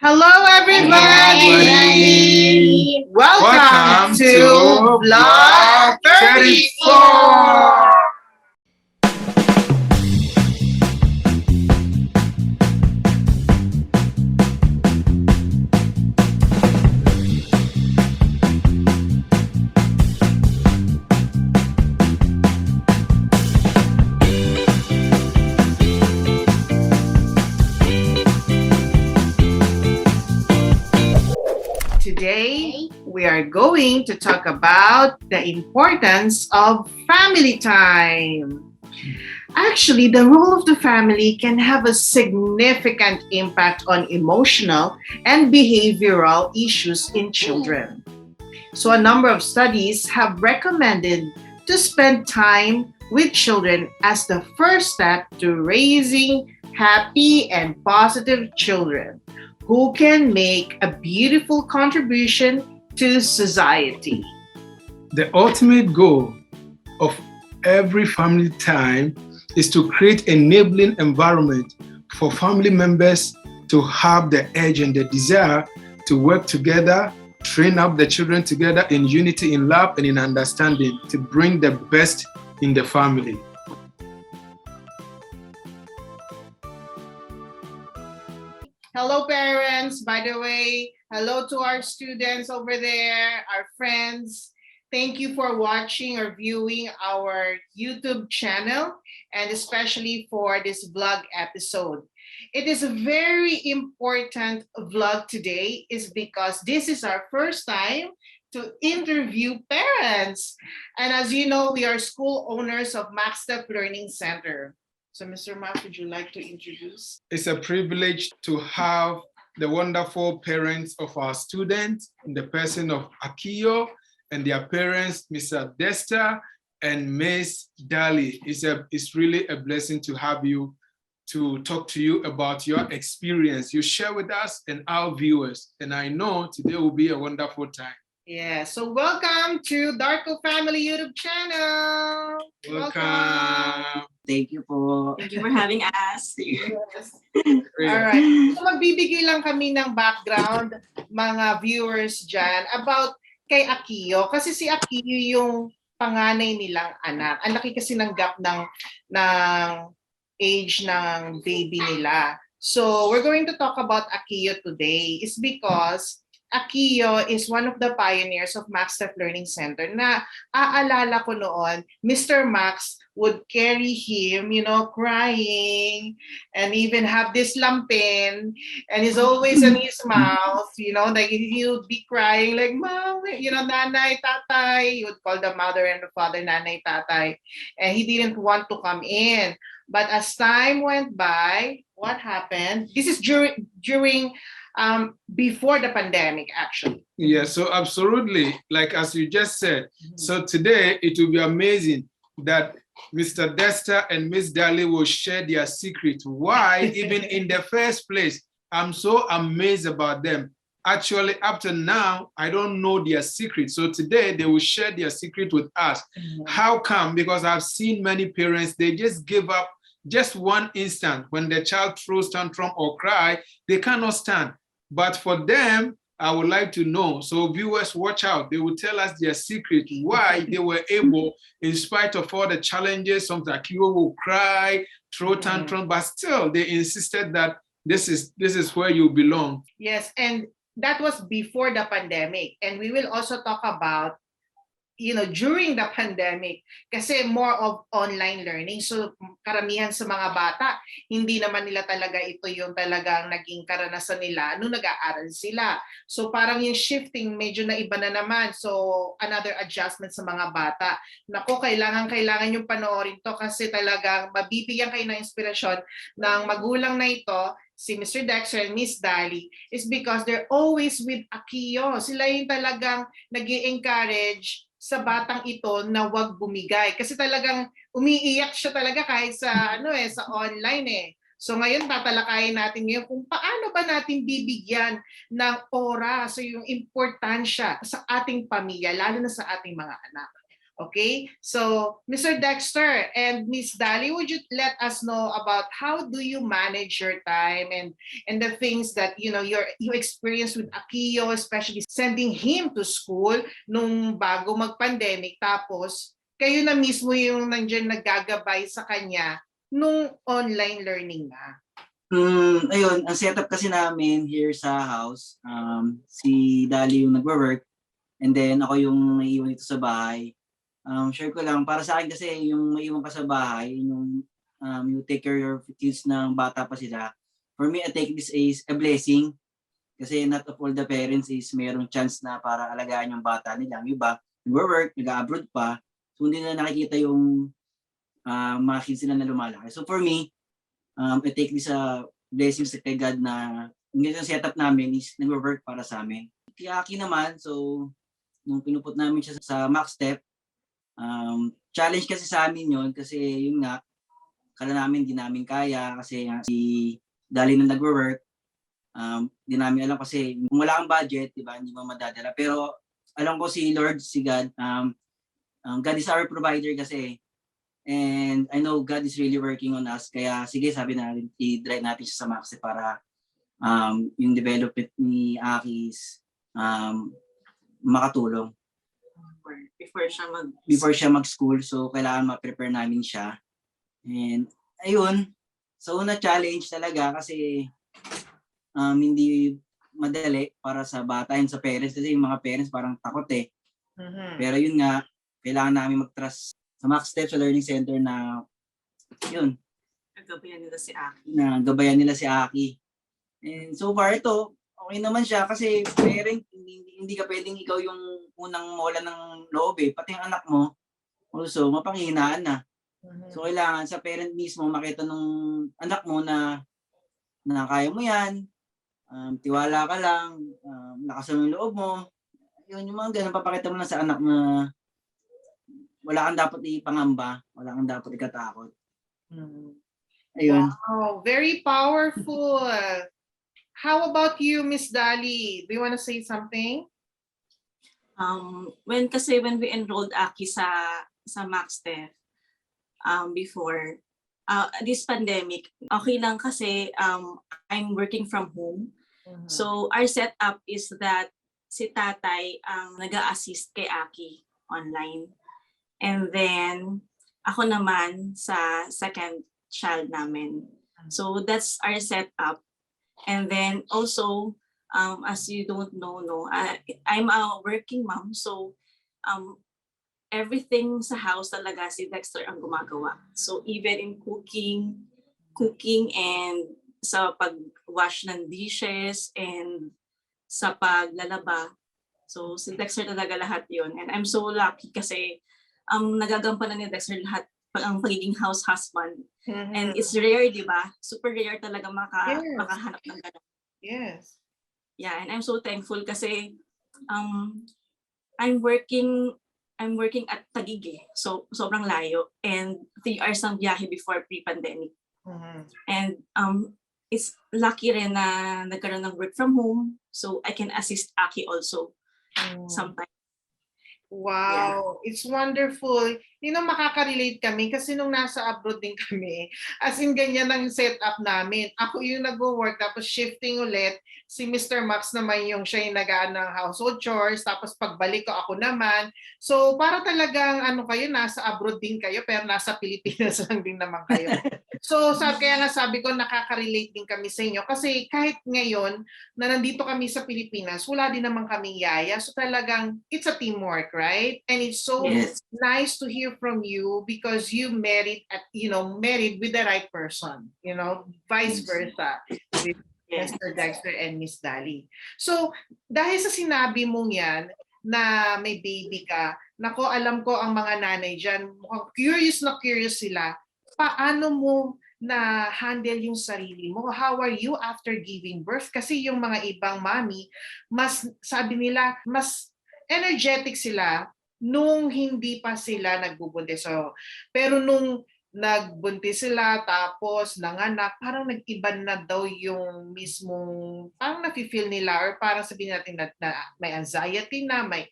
Hello, everybody. Welcome to Vlog 34. Today, we are going to talk about the importance of family time. Actually, the role of the family can have a significant impact on emotional and behavioral issues in children. So, a number of studies have recommended to spend time with children as the first step to raising happy and positive children who can make a beautiful contribution to society. The ultimate goal of every family time is to create an enabling environment for family members to have the edge and the desire to work together, train up the children together in unity, in love, and in understanding to bring the best in the family. Hello, parents. By the way, hello to our students over there, our friends. Thank you for watching or viewing our YouTube channel, and especially for this vlog episode. It is a very important vlog today is because this is our first time to interview parents. And as you know, we are school owners of Maxsteph Learning Center. So, Mr. Max, would you like to introduce? It's a privilege to have the wonderful parents of our students in the person of Akiyo and their parents, Mr. Desta and Miss Dali. It's really a blessing to have you, to talk to you about your experience. You share with us and our viewers. And I know today will be a wonderful time. Yeah, so welcome to Darko Family YouTube channel. Welcome. Thank you po. Thank you for having us. Yes. All right. So magbibigay lang kami ng background, mga viewers dyan, about kay Akiyo. Kasi si Akiyo yung panganay nilang anak. Ang laki kasi ng gap ng age ng baby nila. So we're going to talk about Akiyo today is because Akiyo is one of the pioneers of Maxsteph Learning Center na aalala ko noon, Mr. Max would carry him, crying and even have this lampin and he's always in his mouth, like he would be crying like, Mom, nanay, tatay. He would call the mother and the father nanay, tatay. And he didn't want to come in. But as time went by, what happened? This is during before the pandemic, actually. Yeah, so absolutely, like as you just said. So today it will be amazing that Mr. Desta and Miss Dali will share their secret. Why, even in the first place, I'm so amazed about them. Actually, up to now, I don't know their secret. So today they will share their secret with us. How come? Because I've seen many parents, they just give up just one instant. When the child throws tantrum or cry, they cannot stand. But for them, I would like to know. So viewers, watch out. They will tell us their secret, why they were able, in spite of all the challenges, sometimes Akiyo will cry, throw tantrum, but still they insisted that this is where you belong. Yes, and that was before the pandemic. And we will also talk about during the pandemic, kasi more of online learning. So karamihan sa mga bata, hindi naman nila talaga ito yung talagang naging karanasan nila nung nag-aaral sila. So parang yung shifting, medyo na iba na naman. So another adjustment sa mga bata. Naku, kailangan yung panoorin to kasi talagang mabibigyan kayo ng inspirasyon ng magulang na ito, si Mr. Dexter and Miss Dali, is because they're always with Akiyo. Sila yung talagang nag-i-encourage sa batang ito na wag bumigay kasi talagang umiiyak siya talaga kahit sa sa online. So ngayon tatalakayin natin ngayon kung paano ba natin bibigyan ng oras, so yung importansya sa ating pamilya lalo na sa ating mga anak. Okay, so Mr. Dexter and Miss Dali, would you let us know about how do you manage your time and the things that you experience with Akio, especially sending him to school nung bago mag-pandemic, tapos kayo na mismo yung nandiyan naggagabay sa kanya nung online learning na. Ayun, ang setup kasi namin here sa house, si Dali yung nagwo-work and then ako yung naiiwan dito sa bahay. Share ko lang, para sa akin kasi yung maiwan ka sa bahay, yung you take care of kids ng bata pa sila. For me, I take this as a blessing kasi not of all the parents is mayroong chance na para alagaan yung bata nila. Yung iba, nag-work, nag-abroad pa, so hindi na nakikita yung mga kids nila na lumalaki. So for me, I take this blessing sa kay God na yung setup namin is nag-work para sa amin. Kaya Aki naman, so nung pinuput namin siya sa Maxsteph, challenge kasi sa amin yun kasi yun nga, kala namin di namin kaya kasi si Dali na nagwo-work, di namin alam kasi kung wala kang budget, diba, hindi mo madadala. Pero alam ko si Lord, si God, God is our provider kasi. And I know God is really working on us. Kaya sige, sabi natin, i-drive natin siya sa Maxsteph para yung development ni Aki is makatulong. Before siya mag-school, so kailangan ma-prepare namin siya. And ayun, so na-challenge talaga kasi hindi madali para sa bata and sa parents kasi yung mga parents parang takot eh. Pero yun nga, kailangan namin mag-trust sa Maxsteph sa Learning Center na yun. Nagabayan nila si Aki. Nagabayan nila si Aki. And so far ito, okay naman siya kasi parent, hindi ka pwedeng ikaw yung unang mawala ng loob eh. Pati yung anak mo, also mapanghihinaan na. So kailangan sa parent mismo makita nung anak mo na kaya mo yan, tiwala ka lang, lakas mo yung loob mo. Yun, yung mga ganun, papakita mo lang sa anak na wala kang dapat ipangamba, wala kang dapat ikatakot. Ayun. Wow, very powerful. How about you, Miss Dali? Do you want to say something? When we enrolled Aki sa Maxsteph before this pandemic, okay lang kasi I'm working from home. So our setup is that si tatay ang nag-a-assist kay Aki online. And then ako naman sa second child namin. So that's our setup. And then also, as you don't know, I'm a working mom. So everything sa house talaga si Dexter ang gumagawa. So even in cooking and sa pag-wash ng dishes and sa paglalaba. So si Dexter talaga lahat yun. And I'm so lucky kasi nagagampanan ni Dexter lahat ang pagiging house husband. And it's rare, di ba? Super rare talaga makahanap ng gano'n. Yes. Yeah, and I'm so thankful kasi I'm working at Taguig eh. So sobrang layo and 3 hours ang biyahe before pre-pandemic. And it's lucky rin na nagkaroon ng work from home so I can assist Aki also sometimes. Wow, it's wonderful. Makaka-relate kami kasi nung nasa abroad din kami, as in ganyan ang setup namin. Ako yung nag-work, tapos shifting ulit. Si Mr. Max naman yung siya yung nag-aan ng household chores, tapos pagbalik ko ako naman. So para talagang kayo, nasa abroad din kayo, pero nasa Pilipinas lang din naman kayo. So kaya nga sabi ko, nakaka-relate din kami sa inyo. Kasi kahit ngayon na nandito kami sa Pilipinas, wala din naman kaming yaya. So talagang, it's a teamwork, right? And it's so nice to hear from you because you married with the right person, vice versa with Mr. Dexter and Miss Dali. So dahil sa sinabi mong yan na may baby ka, nako, alam ko ang mga nanay dyan, mukhang curious sila. Paano mo na handle yung sarili mo? How are you after giving birth? Kasi yung mga ibang mami, sabi nila, mas energetic sila nung hindi pa sila nagbubuntis. So, pero nung nagbuntis sila tapos nanganak, parang nag-iba na daw yung mismong, parang nafe-feel nila or parang sabihin natin na may anxiety na, may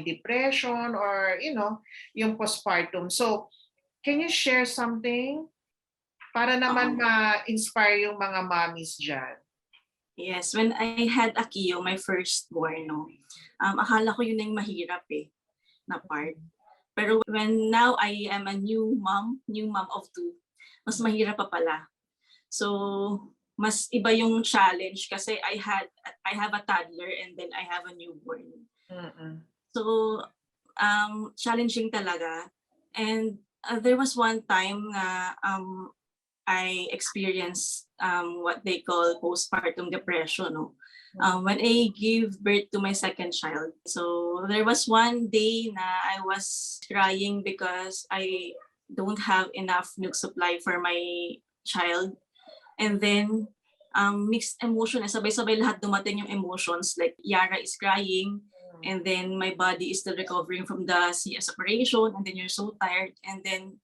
depression or yung postpartum. So, can you share something para naman ma-inspire yung mga mommies dyan? Yes, when I had Akio, my firstborn, no, akala ko yun yung mahirap na part. Pero when now I am a new mom of two, mas mahirap pa pala. So, mas iba yung challenge kasi I have a toddler and then I have a newborn. So, challenging talaga. And there was one time na I experienced what they call postpartum depression. No? When I gave birth to my second child. So there was one day na I was crying because I don't have enough milk supply for my child. And then mixed emotion, sabay-sabay lahat dumating yung emotions. Like Yara is crying, and then my body is still recovering from the CS operation, and then you're so tired, and then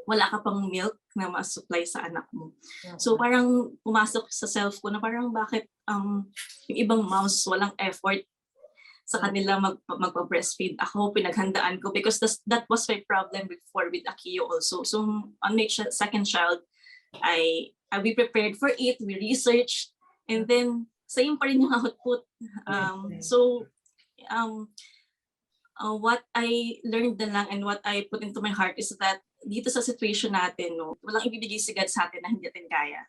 wala ka pang milk na ma-supply sa anak mo. So parang pumasok sa self ko na parang bakit yung ibang moms walang effort sa kanila magpa-breastfeed. Ako pinaghandaan ko because that was my problem before with Akio also. So on my second child, we prepared for it, we researched, and then same pa rin yung output. What I learned na lang and what I put into my heart is that dito sa situation natin, no, walang ibibigay si God sa atin na hindi natin kaya.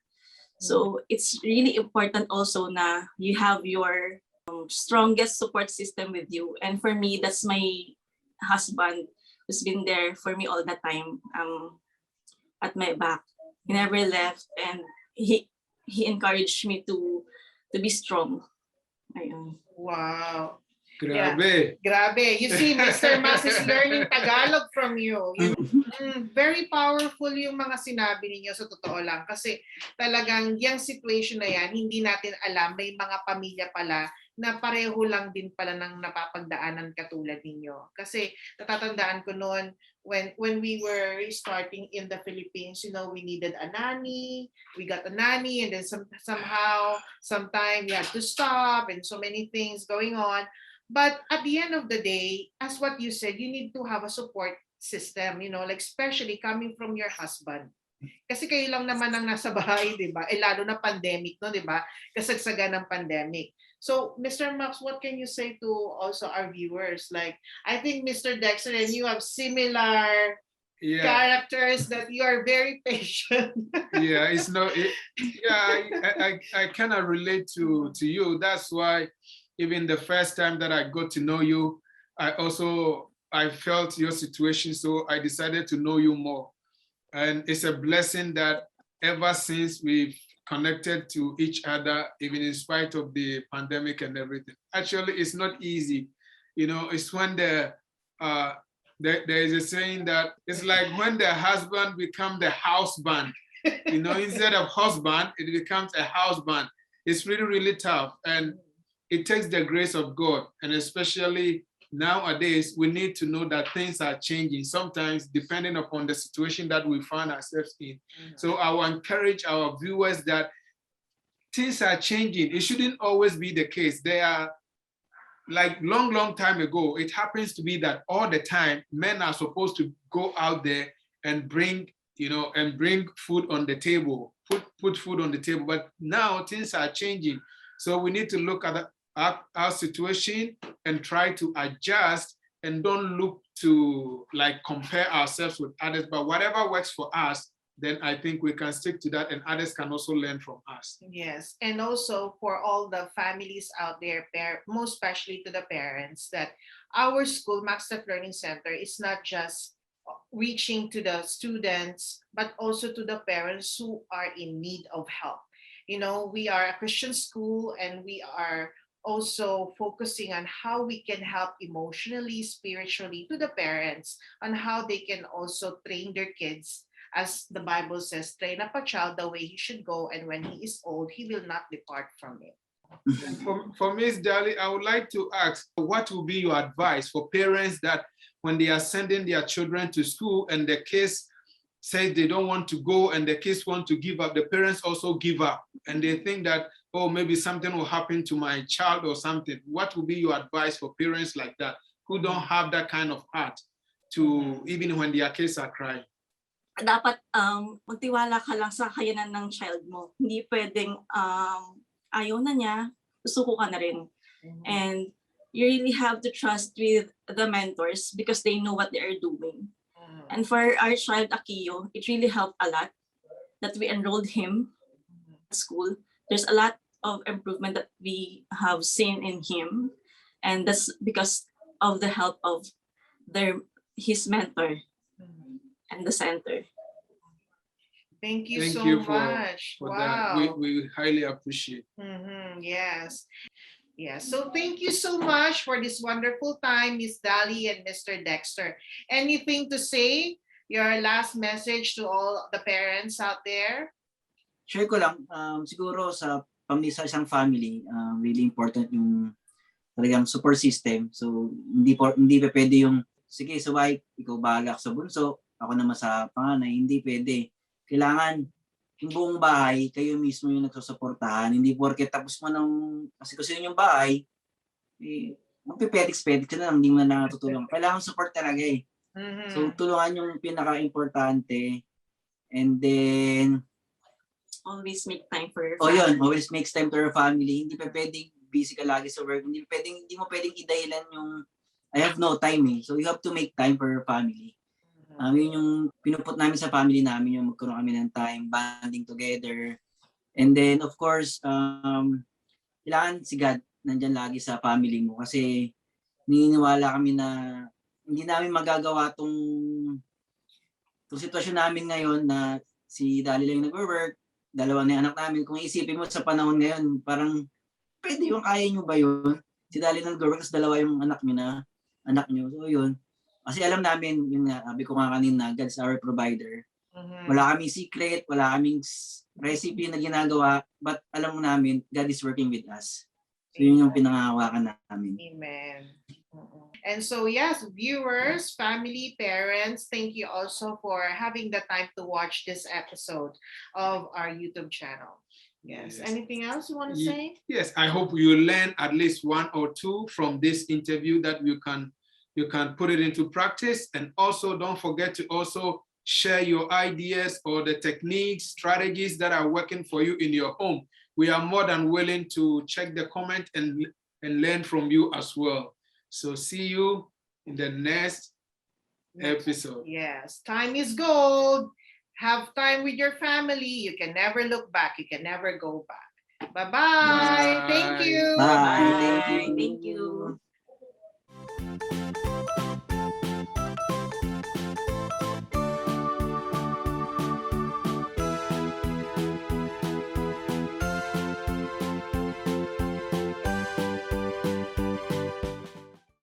So it's really important also na you have your strongest support system with you. And for me, that's my husband who's been there for me all the time at my back. He never left, and he encouraged me to be strong. Ayun. Wow. Grabe. Yeah. Grabe. You see, Mr. Mas is learning Tagalog from you. Very powerful yung mga sinabi ninyo, sa totoo lang. Kasi talagang yung situation na yan, hindi natin alam, may mga pamilya pala na pareho lang din pala ng napapagdaanan katulad ninyo. Kasi natatandaan ko noon, when we were starting in the Philippines, we needed a nanny. We got a nanny, and then sometime we had to stop, and so many things going on. But at the end of the day, as what you said, you need to have a support system, like especially coming from your husband. Kasi kayo lang naman ang nasa bahay, di ba? Lalo na pandemic, no, di ba? Kasagsagan ng pandemic. So, Mr. Max, what can you say to also our viewers? Like, I think Mr. Dexter and you have similar characters that you are very patient. I cannot relate to you. That's why even the first time that I got to know you, I felt your situation, so I decided to know you more. And it's a blessing that ever since we've connected to each other, even in spite of the pandemic and everything. Actually, it's not easy. It's when there is a saying that it's like when the husband becomes the house band. Instead of husband, it becomes a house band. It's really, really tough. And it takes the grace of God, and especially nowadays, we need to know that things are changing, sometimes depending upon the situation that we find ourselves in. So I will encourage our viewers that things are changing. It shouldn't always be the case. They are like long time ago, it happens to be that all the time, men are supposed to go out there and bring food on the table, put food on the table. But now things are changing. So we need to look at our situation and try to adjust, and don't look to compare ourselves with others, but whatever works for us, then I think we can stick to that, and others can also learn from us. Yes, and also for all the families out there, most especially to the parents, that our school, Maxsteph Learning Center, is not just reaching to the students, but also to the parents who are in need of help. We are a Christian school, and we are also focusing on how we can help emotionally, spiritually to the parents, on how they can also train their kids. As the Bible says, train up a child the way he should go, and when he is old, he will not depart from it. For Ms. Dali, I would like to ask, what will be your advice for parents that when they are sending their children to school and the kids say they don't want to go and the kids want to give up, the parents also give up. And they think that, oh, maybe something will happen to my child or something. What would be your advice for parents like that who don't have that kind of heart to, even when their kids are crying? Dapat magtiwala ka lang sa kakayanan ng child mo. Hindi pwedeng ayaw na niya, susuko ka na rin. And you really have to trust with the mentors because they know what they are doing. And for our child Akiyo, it really helped a lot that we enrolled him at school. There's a lot of improvement that we have seen in him, and that's because of the help of his mentor and the center. Thank you Thank so you much. for Wow. that. We highly appreciate. Yes. Yes. So thank you so much for this wonderful time, Miss Dali and Mr. Dexter. Anything to say? Your last message to all the parents out there? Share ko lang, siguro sa isang family, really important yung talagang support system. So hindi pa pwede yung, sige, sabay, ikaw bahala sa bunso, ako naman sa panganay. Hindi pwede. Kailangan yung buong bahay, kayo mismo yung nagsusuportahan. Hindi porket tapos mo ng kasi yung bahay, magpipetiks-petiks ka na lang, hindi mo na natutulong. Kailangan support talaga eh. So tulungan yung pinaka-importante. And then, Always make time for your yun, always makes time to your family. Hindi pa pwedeng busy ka lagi sa work. Hindi mo pwedeng idahilan yung I have no time eh. So you have to make time for your family. Yun yung pinuput namin sa family namin, yung magkaroon kami ng time, bonding together. And then, of course, kailangan si God nandyan lagi sa family mo kasi naniniwala kami na hindi namin magagawa tong sitwasyon namin ngayon na si Dali lang nag-work, dalawa na yung anak namin. Kung isipin mo sa panahon ngayon, parang pwede yung kaya nyo ba yun? Si Dali nag-work, tapos dalawa yung anak nyo. So yun. Kasi alam namin, yun nga, sabi ko nga kanina, God's our provider. Wala kaming secret, wala kaming recipe na ginagawa, but alam mo namin, God is working with us. So yun yung pinangahawakan namin. Amen. And so yes, viewers, family, parents, thank you also for having the time to watch this episode of our YouTube channel. Yes. Anything else you want to say? Yes, I hope you learn at least one or two from this interview that you can put it into practice. And also don't forget to also share your ideas or the techniques, strategies that are working for you in your home. We are more than willing to check the comment and learn from you as well. So see you in the next episode. Yes, time is gold. Have time with your family. You can never look back. You can never go back. Bye-bye. Thank you. Bye. Thank you.